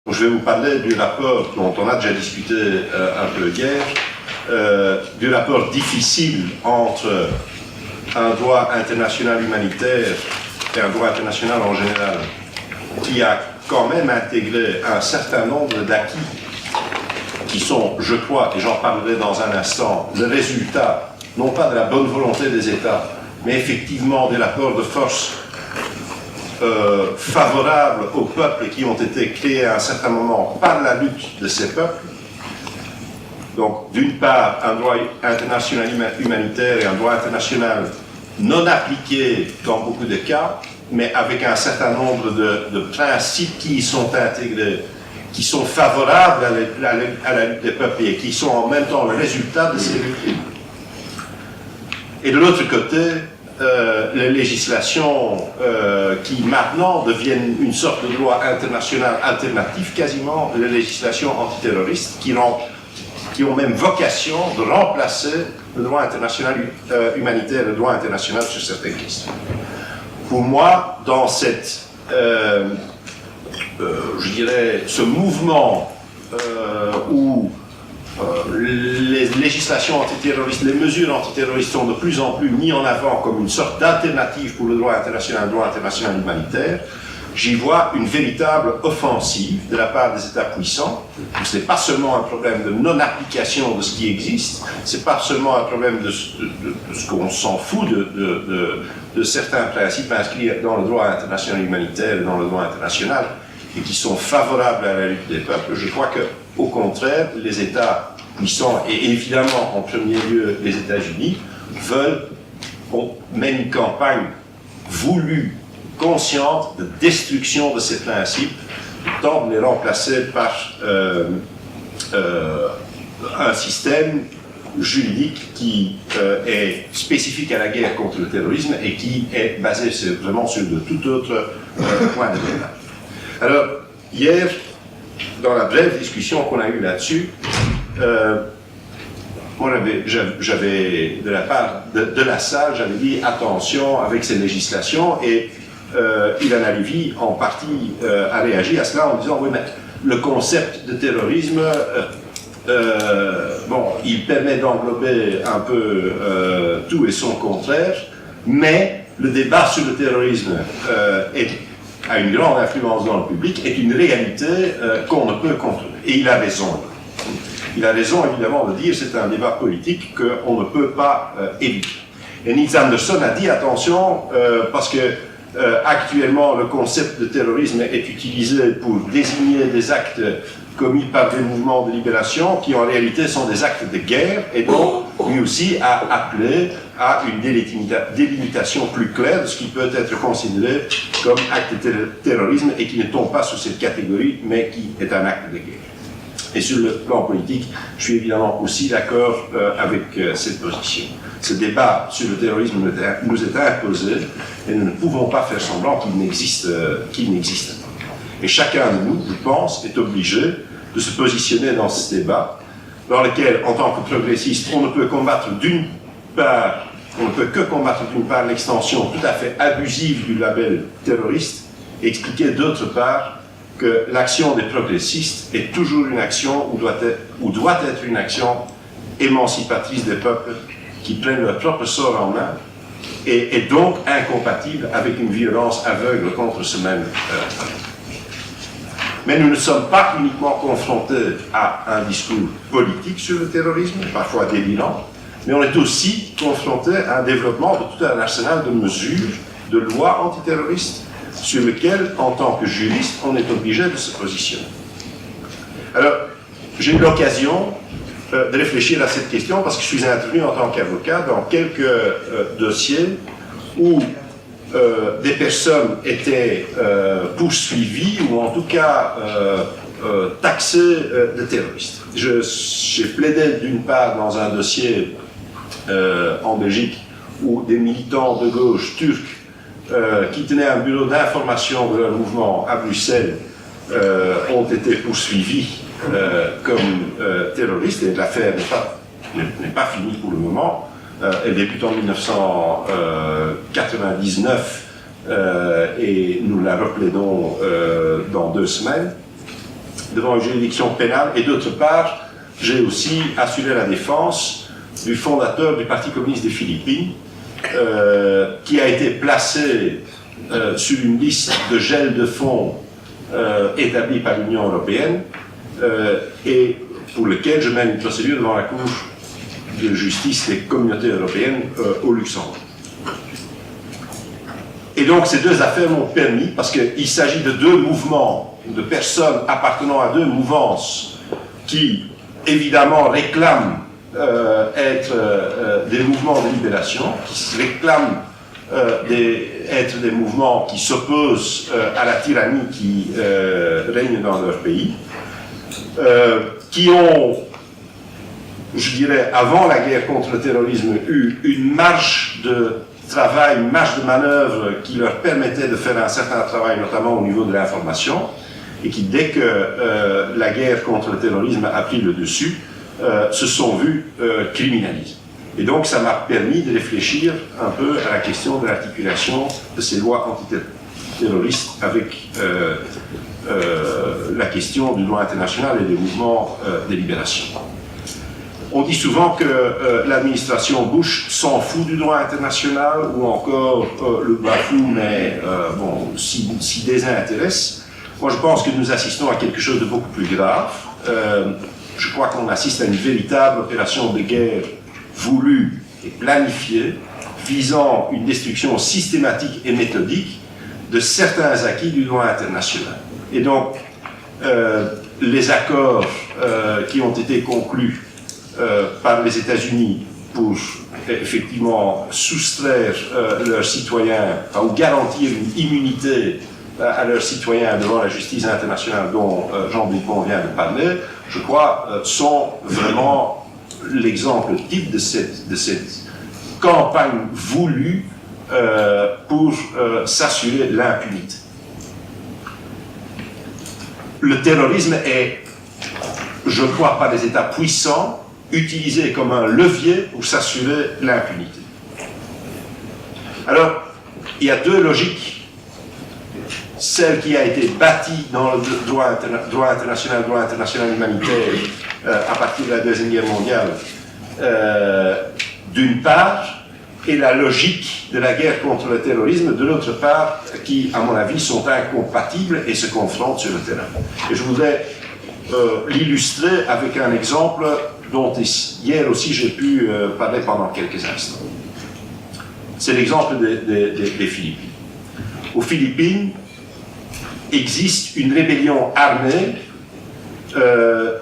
Je vais vous parler du rapport dont on a déjà discuté un peu hier, du rapport difficile entre un droit international humanitaire et un droit international en général, qui a quand même intégré un certain nombre d'acquis qui sont, je crois, et j'en parlerai dans un instant, le résultat, non pas de la bonne volonté des États, mais effectivement des rapports de force favorables aux peuples qui ont été créés à un certain moment par la lutte de ces peuples. Donc, d'une part, un droit international humanitaire et un droit international non appliqué dans beaucoup de cas, mais avec un certain nombre de principes qui y sont intégrés, qui sont favorables à la lutte des peuples et qui sont en même temps le résultat de ces luttes. Et de l'autre côté, les législations qui maintenant deviennent une sorte de droit international alternatif, quasiment les législations antiterroristes, qui ont même vocation de remplacer le droit international humanitaire et le droit international sur certaines questions. Pour moi, dans cette, je dirais, ce mouvement où les législations antiterroristes, les mesures antiterroristes sont de plus en plus mises en avant comme une sorte d'alternative pour le droit international humanitaire, j'y vois une véritable offensive de la part des États puissants. Ce n'est pas seulement un problème de non-application de ce qui existe, ce n'est pas seulement un problème de ce qu'on s'en fout de certains principes inscrits dans le droit international humanitaire et dans le droit international et qui sont favorables à la lutte des peuples. Je crois qu'au contraire, les États puissants, et évidemment en premier lieu les États-Unis, mènent une campagne voulue, consciente de destruction de ces principes, tente de les remplacer par un système juridique qui est spécifique à la guerre contre le terrorisme et qui est basé vraiment sur de tout autre point de vue. Alors, hier, dans la brève discussion qu'on a eue là-dessus, j'avais, de la part de la salle, j'avais dit attention avec ces législations et Ilan Halevi, en partie, a réagi à cela en disant oui, mais le concept de terrorisme, il permet d'englober un peu tout et son contraire, mais le débat sur le terrorisme a une grande influence dans le public, est une réalité qu'on ne peut contrôler. Et il a raison. Il a raison, évidemment, de dire que c'est un débat politique qu'on ne peut pas éviter. Et Niels Anderson a dit attention, parce que actuellement, le concept de terrorisme est utilisé pour désigner des actes commis par des mouvements de libération qui en réalité sont des actes de guerre, et donc lui aussi a appelé à une délimitation plus claire de ce qui peut être considéré comme acte de terrorisme et qui ne tombe pas sous cette catégorie mais qui est un acte de guerre. Et sur le plan politique, je suis évidemment aussi d'accord avec cette position. Ce débat sur le terrorisme nous est imposé et nous ne pouvons pas faire semblant qu'il n'existe pas. Et chacun de nous, je pense, est obligé de se positionner dans ce débat, dans lequel, en tant que progressiste, on ne peut que combattre d'une part l'extension tout à fait abusive du label terroriste, et expliquer d'autre part que l'action des progressistes est toujours une action ou doit être une action émancipatrice des peuples qui prennent leur propre sort en main et donc incompatible avec une violence aveugle contre ce même peuple. Mais nous ne sommes pas uniquement confrontés à un discours politique sur le terrorisme, parfois délirant, mais on est aussi confrontés à un développement de tout un arsenal de mesures, de lois antiterroristes, sur lequel, en tant que juriste, on est obligé de se positionner. Alors, j'ai eu l'occasion de réfléchir à cette question parce que je suis intervenu en tant qu'avocat dans quelques dossiers où des personnes étaient poursuivies ou en tout cas taxées de terroristes. J'ai plaidé d'une part dans un dossier en Belgique où des militants de gauche turcs qui tenaient un bureau d'information de leur mouvement à Bruxelles ont été poursuivis comme terroristes, et l'affaire n'est pas finie pour le moment. Elle débute en 1999 et nous la replaidons dans 2 semaines. devant une juridiction pénale, et d'autre part, j'ai aussi assuré la défense du fondateur du Parti communiste des Philippines, qui a été placé sur une liste de gel de fonds établie par l'Union européenne, et pour lequel je mène une procédure devant la Cour de justice des communautés européennes au Luxembourg. Et donc ces deux affaires m'ont permis, parce qu'il s'agit de deux mouvements, de personnes appartenant à deux mouvances qui évidemment réclament être des mouvements de libération, qui réclament être des mouvements qui s'opposent à la tyrannie qui règne dans leur pays, qui ont, je dirais, avant la guerre contre le terrorisme, eu une marge de travail, une marge de manœuvre qui leur permettait de faire un certain travail, notamment au niveau de l'information, et qui, dès que la guerre contre le terrorisme a pris le dessus, se sont vus criminalisés. Et donc ça m'a permis de réfléchir un peu à la question de l'articulation de ces lois antiterroristes avec la question du droit international et des mouvements de libération. On dit souvent que l'administration Bush s'en fout du droit international, ou encore le bafoue, mais bon, s'y désintéresse. Moi, je pense que nous assistons à quelque chose de beaucoup plus grave. Je crois qu'on assiste à une véritable opération de guerre voulue et planifiée, visant une destruction systématique et méthodique de certains acquis du droit international. Et donc, les accords qui ont été conclus par les États-Unis pour effectivement soustraire leurs citoyens, ou garantir une immunité à leurs citoyens devant la justice internationale dont Jean Bricmont vient de parler, je crois, sont vraiment l'exemple type de cette campagne voulue pour s'assurer l'impunité. Le terrorisme est, je crois, par les États puissants, utilisé comme un levier pour s'assurer l'impunité. Alors, il y a deux logiques. Celle qui a été bâtie dans le droit international humanitaire à partir de la Deuxième Guerre mondiale, d'une part, et la logique de la guerre contre le terrorisme, de l'autre part, qui, à mon avis, sont incompatibles et se confrontent sur le terrain. Et je voudrais l'illustrer avec un exemple dont hier aussi j'ai pu parler pendant quelques instants. C'est l'exemple des Philippines. Aux Philippines, existe une rébellion armée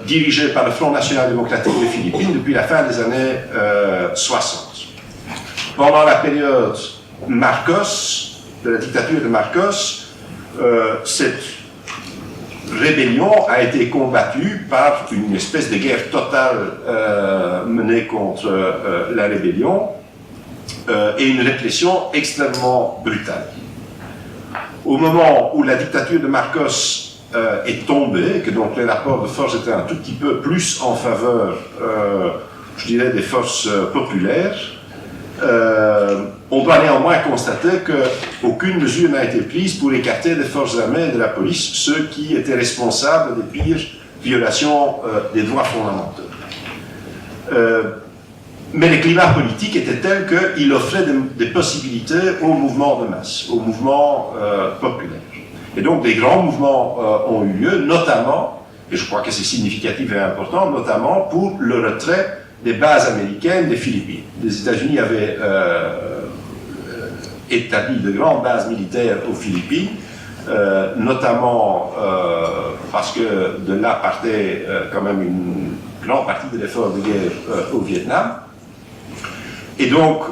dirigée par le Front National Démocratique des Philippines depuis la fin des années 60. Pendant la période Marcos, de la dictature de Marcos, cette rébellion a été combattue par une espèce de guerre totale menée contre la rébellion et une répression extrêmement brutale. Au moment où la dictature de Marcos est tombée, que donc les rapports de force étaient un tout petit peu plus en faveur, je dirais, des forces populaires, on doit néanmoins constater qu'aucune mesure n'a été prise pour écarter des forces armées et de la police ceux qui étaient responsables des pires violations des droits fondamentaux. Mais le climat politique était tel qu'il offrait des possibilités aux mouvements de masse, aux mouvements populaires. Et donc des grands mouvements ont eu lieu, notamment, et je crois que c'est significatif et important, notamment pour le retrait des bases américaines des Philippines. Les États-Unis avaient établi de grandes bases militaires aux Philippines, notamment parce que de là partait quand même une grande partie de l'effort de guerre au Vietnam. Et donc,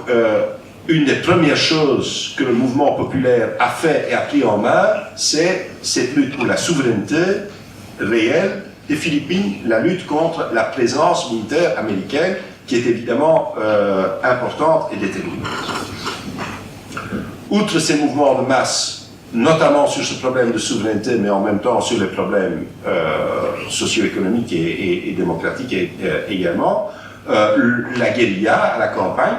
une des premières choses que le mouvement populaire a fait et a pris en main, c'est cette lutte pour la souveraineté réelle des Philippines, la lutte contre la présence militaire américaine, qui est évidemment importante et déterminante. Outre ces mouvements de masse, notamment sur ce problème de souveraineté, mais en même temps sur les problèmes socio-économiques et démocratiques également, la guérilla à la campagne,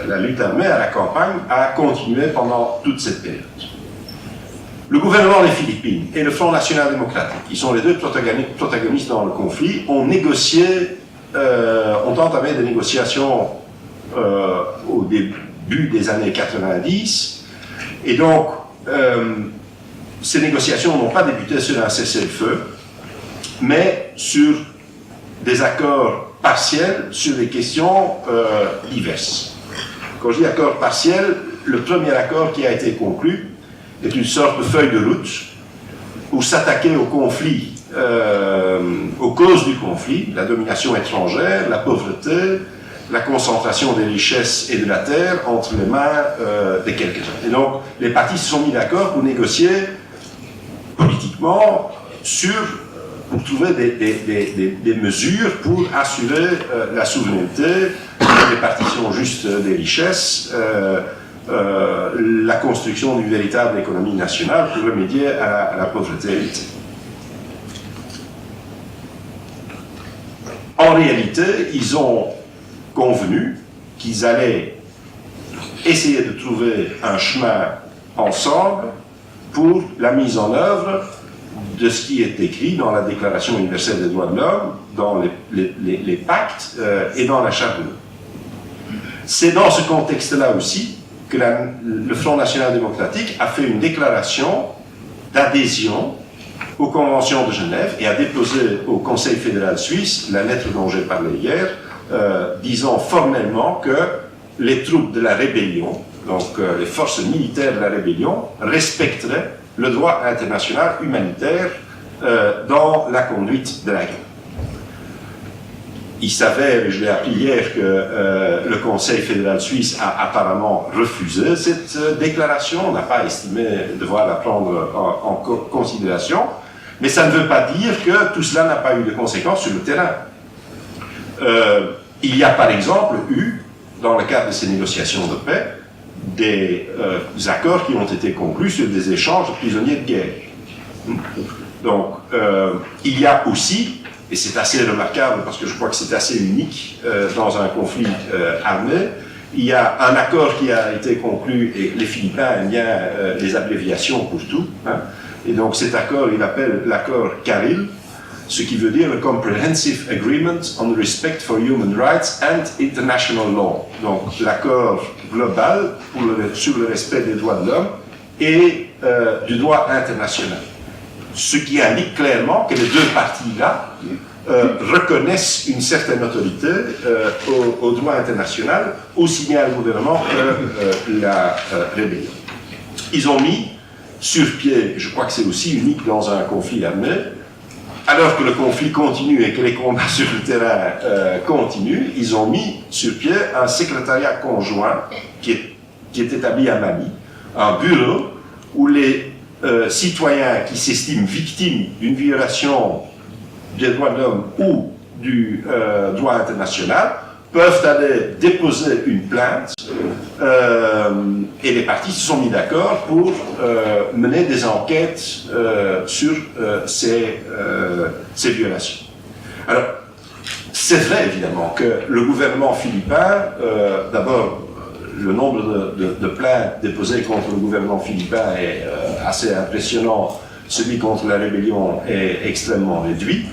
la lutte armée à la campagne a continué pendant toute cette période. Le gouvernement des Philippines et le Front National Démocratique, qui sont les deux protagonistes dans le conflit, ont entamé des négociations au début des années 90, et donc ces négociations n'ont pas débuté sur un cessez-le-feu, mais sur des accords partiels sur des questions diverses. Quand je dis accord partiel, le premier accord qui a été conclu est une sorte de feuille de route pour s'attaquer au conflit, aux causes du conflit, la domination étrangère, la pauvreté, la concentration des richesses et de la terre entre les mains de quelques-uns. Et donc, les partis se sont mis d'accord pour négocier politiquement pour trouver des mesures pour assurer la souveraineté, la répartition juste des richesses, la construction d'une véritable économie nationale pour remédier à la pauvreté héritée. En réalité, ils ont convenu qu'ils allaient essayer de trouver un chemin ensemble pour la mise en œuvre de ce qui est écrit dans la Déclaration universelle des droits de l'homme, dans les pactes et dans la Charte de l'homme. C'est dans ce contexte-là aussi que le Front National Démocratique a fait une déclaration d'adhésion aux conventions de Genève et a déposé au Conseil fédéral suisse la lettre dont j'ai parlé hier, disant formellement que les troupes de la rébellion, donc les forces militaires de la rébellion, respecteraient le droit international humanitaire dans la conduite de la guerre. Il s'avère, et je l'ai appris hier, que le Conseil fédéral suisse a apparemment refusé cette déclaration. On n'a pas estimé devoir la prendre en considération. Mais ça ne veut pas dire que tout cela n'a pas eu de conséquences sur le terrain. Il y a par exemple eu, dans le cadre de ces négociations de paix, des accords qui ont été conclus sur des échanges de prisonniers de guerre. Donc, il y a aussi, et c'est assez remarquable parce que je crois que c'est assez unique dans un conflit armé, il y a un accord qui a été conclu, et les Philippins aiment bien les abréviations pour tout, hein, et donc cet accord, il appelle l'accord CARIL, ce qui veut dire le Comprehensive Agreement on Respect for Human Rights and International Law, donc l'accord global sur le respect des droits de l'homme et du droit international. Ce qui indique clairement que les deux parties-là reconnaissent une certaine autorité au droit international, aussi bien le gouvernement que la rébellion. Ils ont mis sur pied, je crois que c'est aussi unique dans un conflit armé, alors que le conflit continue et que les combats sur le terrain continuent, ils ont mis sur pied un secrétariat conjoint qui est établi à Manille, un bureau où les citoyens qui s'estiment victimes d'une violation des droits de l'homme ou du droit international peuvent aller déposer une plainte et les parties se sont mis d'accord pour mener des enquêtes sur ces violations. Alors, c'est vrai évidemment que le gouvernement philippin, d'abord, le nombre de plaintes déposées contre le gouvernement philippin est assez impressionnant, celui contre la rébellion est extrêmement réduit.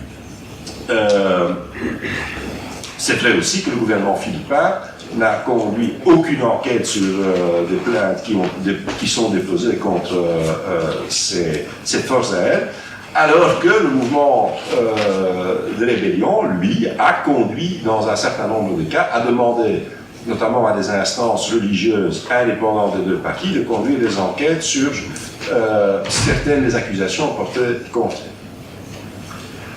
C'est vrai aussi que le gouvernement philippin n'a conduit aucune enquête sur des plaintes qui sont déposées contre cette force à elle, alors que le mouvement de rébellion, lui, a conduit dans un certain nombre de cas à demander, notamment à des instances religieuses indépendantes des deux parties, de conduire des enquêtes sur certaines des accusations portées contre elle.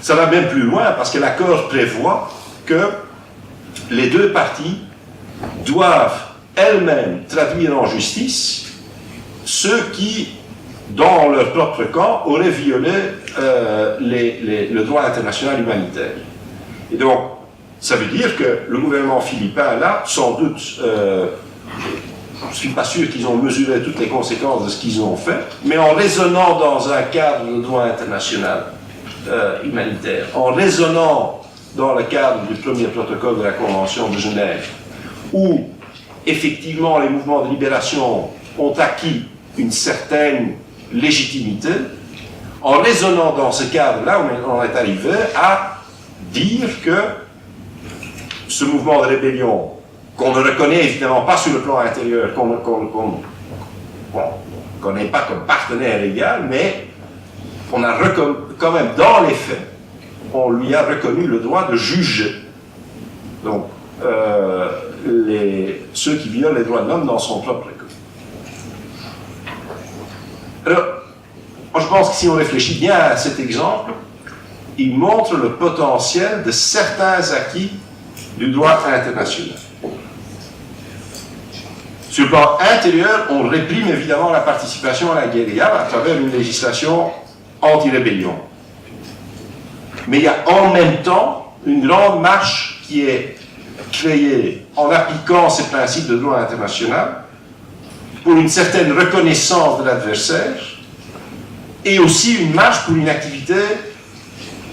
Ça va bien plus loin parce que l'accord prévoit que les deux parties doivent elles-mêmes traduire en justice ceux qui, dans leur propre camp, auraient violé le droit international humanitaire. Et donc, ça veut dire que le gouvernement philippin, là, sans doute, je ne suis pas sûr qu'ils ont mesuré toutes les conséquences de ce qu'ils ont fait, mais en raisonnant dans un cadre de droit international humanitaire, en raisonnant dans le cadre du premier protocole de la Convention de Genève, où effectivement les mouvements de libération ont acquis une certaine légitimité. En raisonnant dans ce cadre-là, on est arrivé à dire que ce mouvement de rébellion, qu'on ne reconnaît évidemment pas sur le plan intérieur, qu'on n'est pas comme partenaire égal, mais on a quand même dans les faits, on lui a reconnu le droit de juger. Donc, ceux qui violent les droits de l'homme dans son propre école. Alors, moi je pense que si on réfléchit bien à cet exemple, il montre le potentiel de certains acquis du droit international. Sur le plan intérieur, on réprime évidemment la participation à la guérilla à travers une législation anti-rébellion. Mais il y a en même temps une grande marche qui est créée en appliquant ces principes de droit international pour une certaine reconnaissance de l'adversaire et aussi une marche pour une activité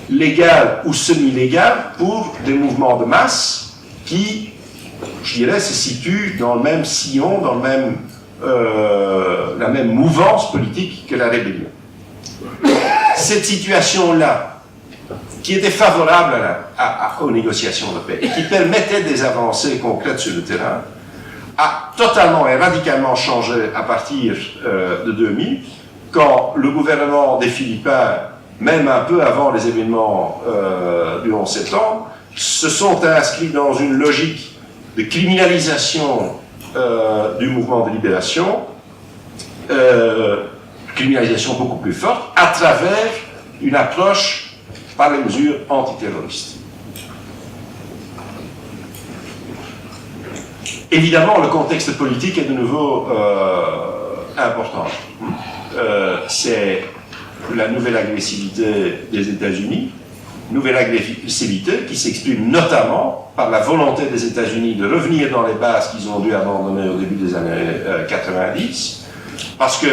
légale ou semi-légale pour des mouvements de masse qui, je dirais, se situent dans le même sillon, dans la même mouvance politique que la rébellion. Cette situation-là, qui était favorable aux négociations de paix et qui permettait des avancées concrètes sur le terrain, a totalement et radicalement changé à partir de 2000, quand le gouvernement des Philippins, même un peu avant les événements du 11 septembre, se sont inscrits dans une logique de criminalisation du mouvement de libération, criminalisation beaucoup plus forte, à travers une approche par les mesures antiterroristes. Évidemment, le contexte politique est de nouveau important. C'est la nouvelle agressivité des États-Unis, nouvelle agressivité qui s'exprime notamment par la volonté des États-Unis de revenir dans les bases qu'ils ont dû abandonner au début des années 90, parce que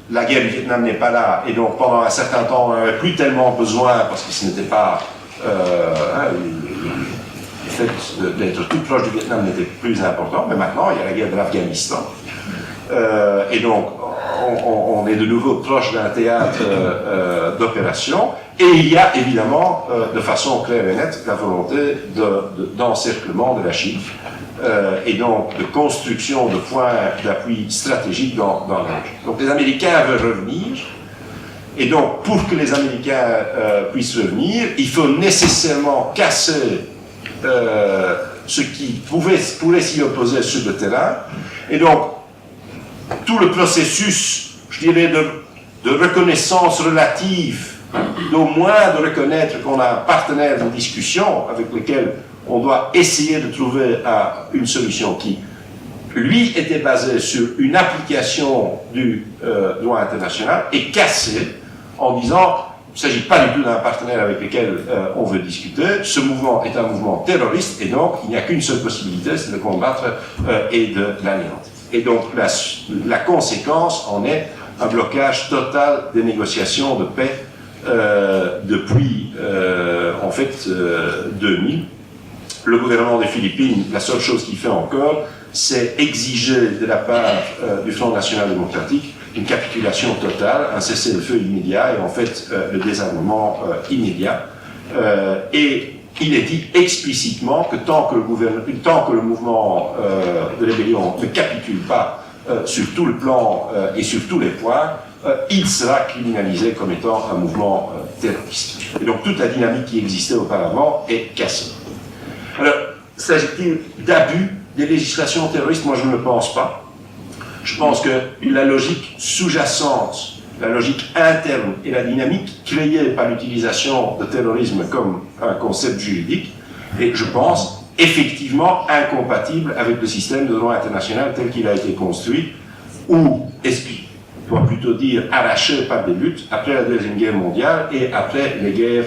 la guerre du Vietnam n'est pas là, et donc pendant un certain temps, on n'avait plus tellement besoin, parce que ce n'était pas... le fait d'être tout proche du Vietnam n'était plus important, mais maintenant, il y a la guerre de l'Afghanistan. Et donc, on est de nouveau proche d'un théâtre d'opération, et il y a évidemment, de façon claire et nette, la volonté d'encerclement de la Chine, et donc de construction de points d'appui stratégiques dans la région. Donc les Américains veulent revenir, et donc pour que les Américains puissent revenir, il faut nécessairement casser ce qui pourrait s'y opposer sur le terrain, et donc tout le processus, je dirais, de reconnaissance relative, d'au moins de reconnaître qu'on a un partenaire de discussion avec lequel on doit essayer de trouver une solution qui, lui, était basée sur une application du droit international et cassée en disant il ne s'agit pas du tout d'un partenaire avec lequel on veut discuter, ce mouvement est un mouvement terroriste et donc il n'y a qu'une seule possibilité, c'est de combattre et de l'anéantir. Et donc la conséquence en est un blocage total des négociations de paix depuis en fait 2000. Le gouvernement des Philippines, la seule chose qu'il fait encore, c'est exiger de la part du Front National Démocratique une capitulation totale, un cessez-le-feu immédiat et en fait le désarmement immédiat. Et il est dit explicitement que tant que le mouvement de rébellion ne capitule pas sur tout le plan et sur tous les points, il sera criminalisé comme étant un mouvement terroriste. Et donc toute la dynamique qui existait auparavant est cassée. Alors, s'agit-il d'abus des législations terroristes? Moi, je ne le pense pas. Je pense que la logique sous-jacente, la logique interne et la dynamique créée par l'utilisation de terrorisme comme un concept juridique est, je pense, effectivement incompatible avec le système de droit international tel qu'il a été construit, ou, on doit plutôt dire, arraché par des luttes après la Deuxième Guerre mondiale et après les guerres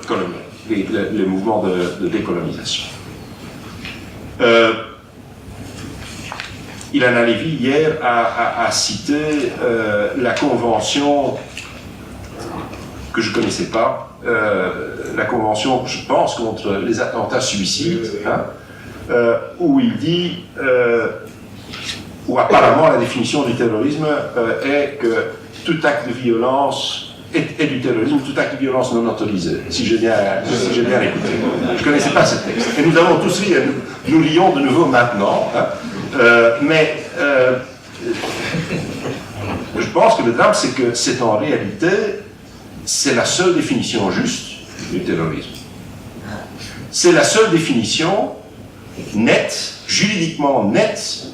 coloniales. Les mouvements de décolonisation. Ilan Halevi, hier, a cité la convention que je ne connaissais pas, la convention, je pense, contre les attentats suicides, où il dit où apparemment la définition du terrorisme est que tout acte de violence est du terrorisme, tout acte de violence non autorisé, si j'ai bien écouté. Je ne connaissais pas ce texte. Et nous avons tous lu, nous lions de nouveau maintenant, hein. Je pense que le drame, c'est que c'est en réalité, c'est la seule définition juste du terrorisme. C'est la seule définition nette, juridiquement nette.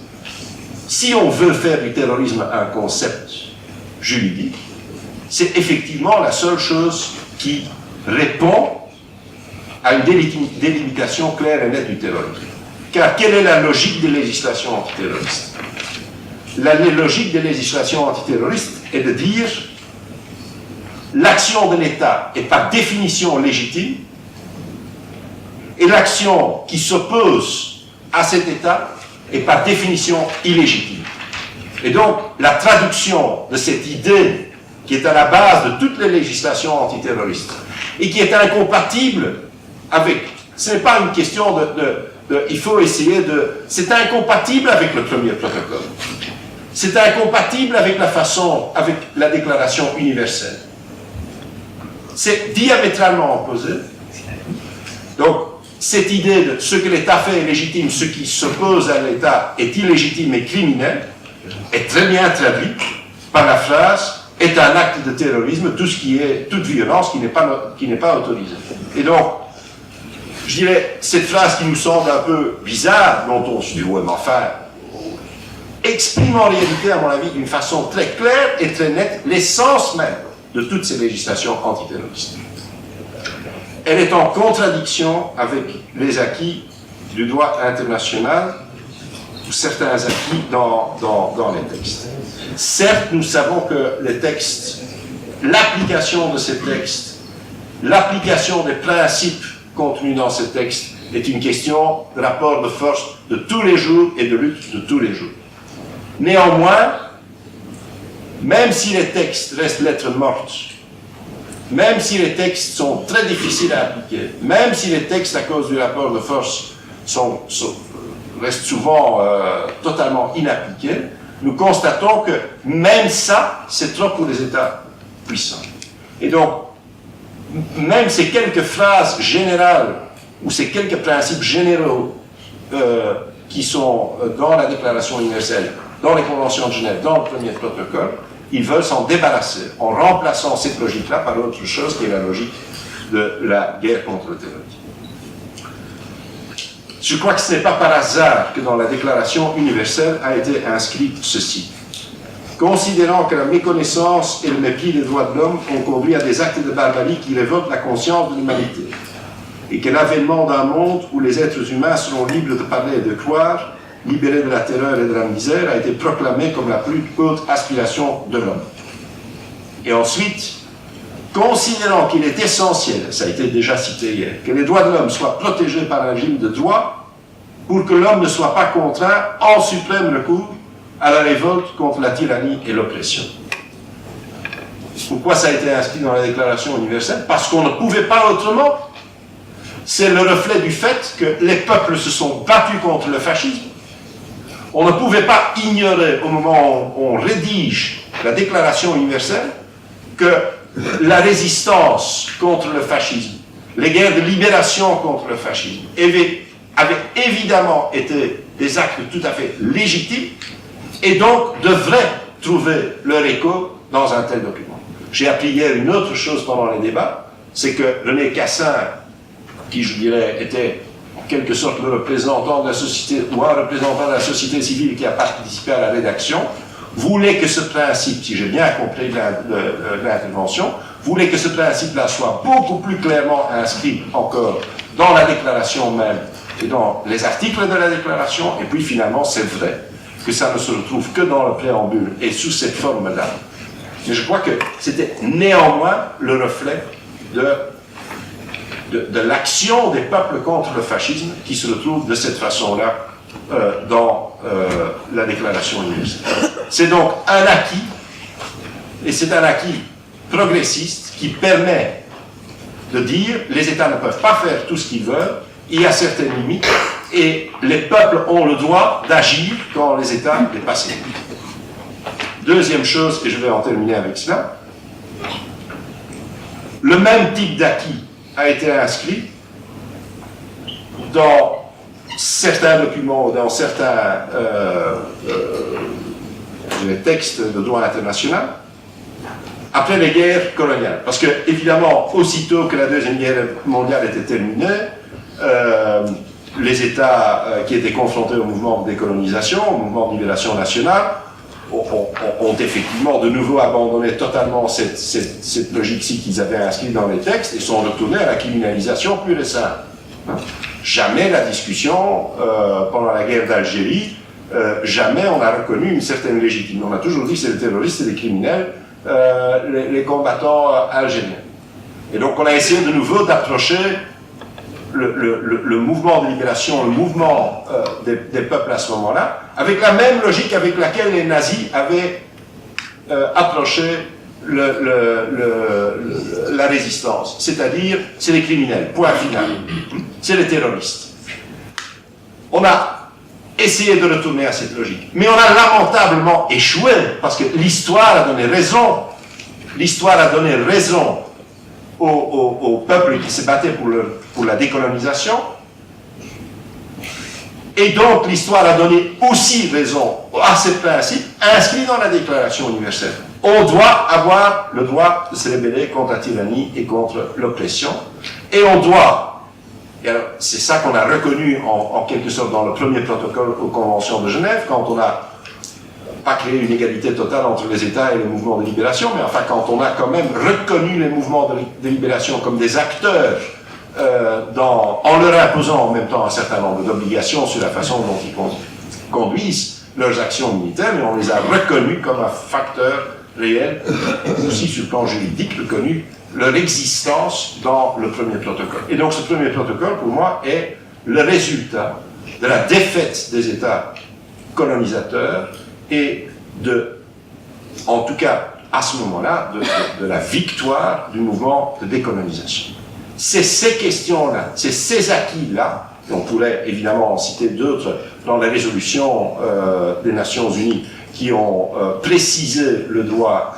Si on veut faire du terrorisme un concept juridique, c'est effectivement la seule chose qui répond à une délimitation claire et nette du terrorisme. Car quelle est la logique des législations antiterroristes? La logique des législations antiterroristes est de dire l'action de l'État est par définition légitime et l'action qui s'oppose à cet État est par définition illégitime. Et donc, la traduction de cette idée qui est à la base de toutes les législations antiterroristes et qui est incompatible avec... Ce n'est pas une question il faut essayer de... C'est incompatible avec le premier protocole. C'est incompatible avec la façon, avec la déclaration universelle. C'est diamétralement opposé. Donc, cette idée de ce que l'État fait est légitime, ce qui s'oppose à l'État est illégitime et criminel, est très bien traduite par la phrase « est un acte de terrorisme, toute violence qui n'est pas autorisée ». Et donc, je dirais, cette phrase qui nous semble un peu bizarre, dont on se dit « ouais, mais enfin », exprime en réalité, à mon avis, d'une façon très claire et très nette l'essence même de toutes ces législations antiterroristes. Elle est en contradiction avec les acquis du droit international, ou certains acquis dans les textes. Certes, nous savons que les textes, l'application de ces textes, l'application des principes contenus dans ces textes est une question de rapport de force de tous les jours et de lutte de tous les jours. Néanmoins, même si les textes restent lettres mortes, même si les textes sont très difficiles à appliquer, même si les textes, à cause du rapport de force, restent souvent totalement inappliqués, nous constatons que même ça, c'est trop pour les États puissants. Et donc, même ces quelques phrases générales, ou ces quelques principes généraux qui sont dans la Déclaration universelle, dans les conventions de Genève, dans le premier protocole, ils veulent s'en débarrasser en remplaçant cette logique-là par autre chose qui est la logique de la guerre contre le terrorisme. Je crois que ce n'est pas par hasard que dans la Déclaration universelle a été inscrit ceci. Considérant que la méconnaissance et le mépris des droits de l'homme ont conduit à des actes de barbarie qui révoltent la conscience de l'humanité, et que l'avènement d'un monde où les êtres humains seront libres de parler et de croire, libérés de la terreur et de la misère, a été proclamé comme la plus haute aspiration de l'homme. Et ensuite, considérant qu'il est essentiel, ça a été déjà cité hier, que les droits de l'homme soient protégés par un régime de droit, pour que l'homme ne soit pas contraint, en suprême recours, à la révolte contre la tyrannie et l'oppression. Pourquoi ça a été inscrit dans la Déclaration universelle? Parce qu'on ne pouvait pas autrement. C'est le reflet du fait que les peuples se sont battus contre le fascisme. On ne pouvait pas ignorer, au moment où on rédige la Déclaration universelle, que la résistance contre le fascisme, les guerres de libération contre le fascisme, avaient évidemment été des actes tout à fait légitimes, et donc devraient trouver leur écho dans un tel document. J'ai appris hier une autre chose pendant les débats, c'est que René Cassin, qui je dirais était en quelque sorte le représentant de la société, ou un représentant de la société civile qui a participé à la rédaction, voulait que ce principe, si j'ai bien compris l'intervention, voulait que ce principe-là soit beaucoup plus clairement inscrit encore dans la déclaration même et dans les articles de la déclaration, et puis finalement c'est vrai que ça ne se retrouve que dans le préambule et sous cette forme-là. Mais je crois que c'était néanmoins le reflet de l'action des peuples contre le fascisme qui se retrouve de cette façon-là dans la Déclaration universelle. C'est donc un acquis, et c'est un acquis progressiste qui permet de dire les États ne peuvent pas faire tout ce qu'ils veulent, il y a certaines limites, et les peuples ont le droit d'agir quand les États les passent. Deuxième chose, et je vais en terminer avec cela, le même type d'acquis a été inscrit dans certains documents, dans certains textes de droit international, après les guerres coloniales. Parce que, évidemment, aussitôt que la Deuxième Guerre mondiale était terminée, les États qui étaient confrontés au mouvement de décolonisation, au mouvement de libération nationale, ont effectivement de nouveau abandonné totalement cette logique-ci qu'ils avaient inscrite dans les textes et sont retournés à la criminalisation pure et simple. Jamais la discussion, pendant la guerre d'Algérie, jamais on a reconnu une certaine légitimité. On a toujours dit que c'est les terroristes et les criminels, les combattants algériens. Et donc on a essayé de nouveau d'approcher le mouvement de libération, le mouvement des peuples à ce moment-là, avec la même logique avec laquelle les nazis avaient approché la résistance. C'est-à-dire, c'est les criminels, point final. C'est les terroristes. On a essayé de retourner à cette logique. Mais on a lamentablement échoué, parce que l'histoire a donné raison. L'histoire a donné raison aux peuples qui se battaient pour la décolonisation. Et donc l'histoire a donné aussi raison à ces principes inscrits dans la Déclaration universelle. On doit avoir le droit de se rebeller contre la tyrannie et contre l'oppression. Et on doit, et alors c'est ça qu'on a reconnu en quelque sorte dans le premier protocole aux conventions de Genève, quand on n'a pas créé une égalité totale entre les États et le mouvement de libération, mais enfin quand on a quand même reconnu les mouvements de libération comme des acteurs en leur imposant en même temps un certain nombre d'obligations sur la façon dont ils conduisent leurs actions militaires, mais on les a reconnus comme un facteur réel, aussi sur le plan juridique, reconnu leur existence dans le premier protocole. Et donc ce premier protocole, pour moi, est le résultat de la défaite des États colonisateurs et en tout cas, à ce moment-là, de la victoire du mouvement de décolonisation. C'est ces questions-là, c'est ces acquis-là, on pourrait évidemment en citer d'autres dans la résolution des Nations Unies qui ont précisé le droit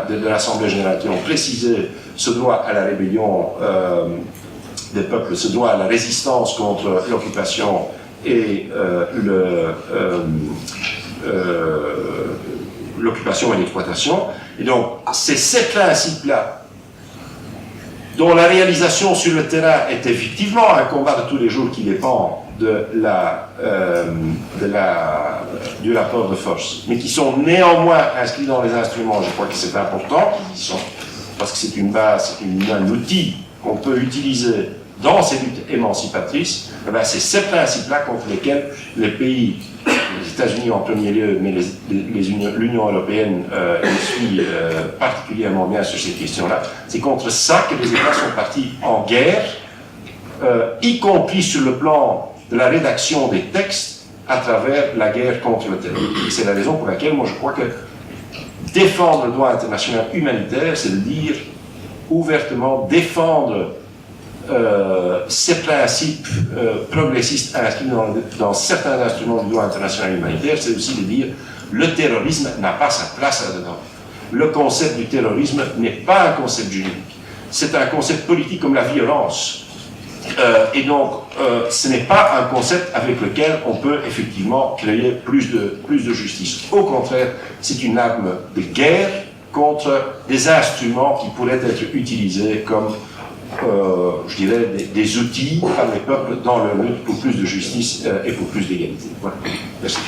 de l'Assemblée Générale, qui ont précisé ce droit à la rébellion des peuples, ce droit à la résistance contre l'occupation et l'occupation et l'exploitation. Et donc, c'est ces principes-là dont la réalisation sur le terrain est effectivement un combat de tous les jours qui dépend du rapport de force, mais qui sont néanmoins inscrits dans les instruments. Je crois que c'est important, parce que c'est une base, un outil qu'on peut utiliser dans ces luttes émancipatrices. C'est ces principes-là contre lesquels les pays, les États-Unis en premier lieu, mais l'Union européenne suit particulièrement bien sur ces questions-là. C'est contre ça que les États sont partis en guerre, y compris sur le plan de la rédaction des textes à travers la guerre contre le terrorisme. C'est la raison pour laquelle moi je crois que défendre le droit international humanitaire, c'est de dire ouvertement, défendre ces principes progressistes inscrits dans certains instruments du droit international humanitaire, c'est aussi de dire le terrorisme n'a pas sa place là-dedans. Le concept du terrorisme n'est pas un concept juridique, c'est un concept politique comme la violence. Et donc, ce n'est pas un concept avec lequel on peut effectivement créer plus de justice. Au contraire, c'est une arme de guerre contre des instruments qui pourraient être utilisés comme je dirais, des outils par les peuples dans leur lutte pour plus de justice et pour plus d'égalité. Voilà. Merci.